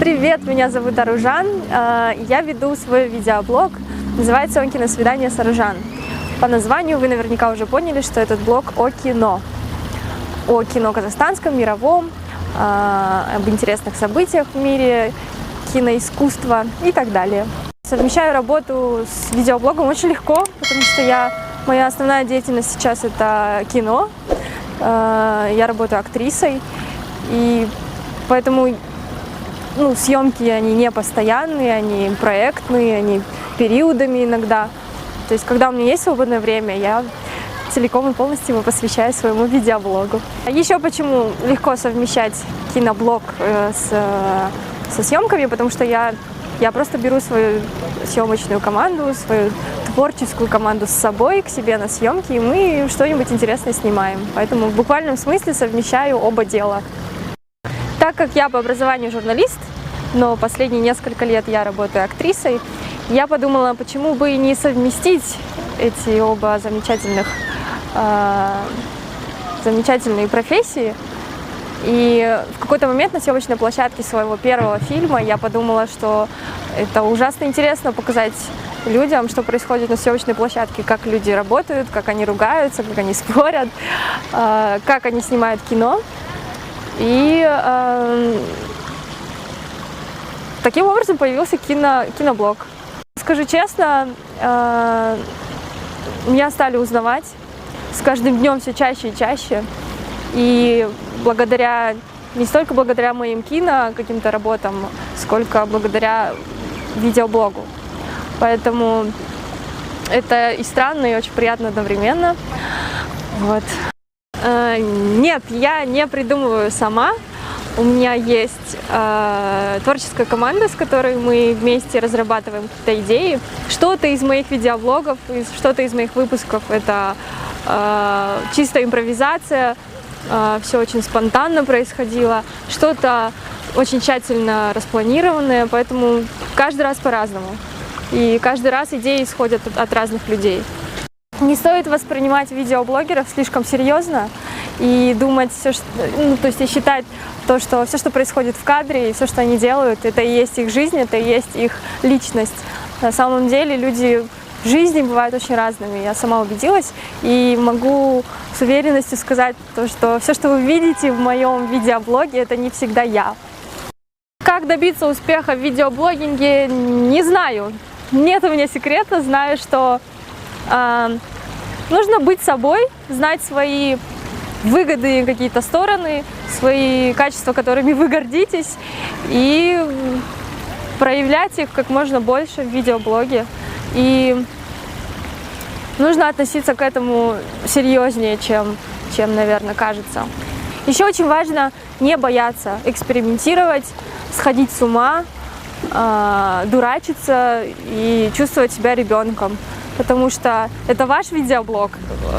Привет, меня зовут Аружан. Я веду свой видеоблог, называется он «Киносвидание с Аружан». По названию вы наверняка уже поняли, что этот блог о кино. О кино казахстанском, мировом, об интересных событиях в мире, киноискусства и так далее. Совмещаю работу с видеоблогом очень легко, потому что моя основная деятельность сейчас это кино. Я работаю актрисой, и поэтому съемки они не постоянные, они проектные, они периодами иногда. То есть, когда у меня есть свободное время, я целиком и полностью его посвящаю своему видеоблогу. Еще почему легко совмещать киноблог со съемками, потому что я просто беру свою съемочную команду, свою творческую команду с собой к себе на съемки, и мы что-нибудь интересное снимаем. Поэтому в буквальном смысле совмещаю оба дела. Так как я по образованию журналист, но последние несколько лет я работаю актрисой, я подумала, почему бы и не совместить эти оба замечательные профессии. И в какой-то момент на съемочной площадке своего первого фильма я подумала, что это ужасно интересно показать людям, что происходит на съемочной площадке, как люди работают, как они ругаются, как они спорят, как они снимают кино. И таким образом появился киноблог. Скажу честно, меня стали узнавать с каждым днем все чаще и чаще. И не столько благодаря моим каким-то работам, сколько благодаря видеоблогу. Поэтому это и странно, и очень приятно одновременно. Вот. Нет, я не придумываю сама. У меня есть творческая команда, с которой мы вместе разрабатываем какие-то идеи. Что-то из моих видеоблогов, что-то из моих выпусков – это чистая импровизация, все очень спонтанно происходило, что-то очень тщательно распланированное, поэтому каждый раз по-разному. И каждый раз идеи исходят от разных людей. Не стоит воспринимать видеоблогеров слишком серьезно и думать, и считать что все, что происходит в кадре, и все, что они делают, это и есть их жизнь, это и есть их личность. На самом деле люди в жизни бывают очень разными, я сама убедилась, и могу с уверенностью сказать, что все, что вы видите в моем видеоблоге, это не всегда я. Как добиться успеха в видеоблогинге, не знаю. Нет у меня секрета, знаю, что нужно быть собой, знать свои выгоды, какие-то стороны, свои качества, которыми вы гордитесь, и проявлять их как можно больше в видеоблоге. И нужно относиться к этому серьезнее, чем, наверное, кажется. Еще очень важно не бояться экспериментировать, сходить с ума, дурачиться и чувствовать себя ребенком. Потому что это ваш видеоблог,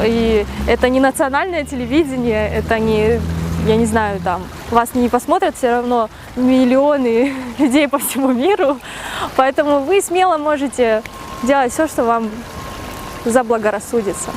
и это не национальное телевидение, это не, я не знаю, вас не посмотрят все равно миллионы людей по всему миру, поэтому вы смело можете делать все, что вам заблагорассудится.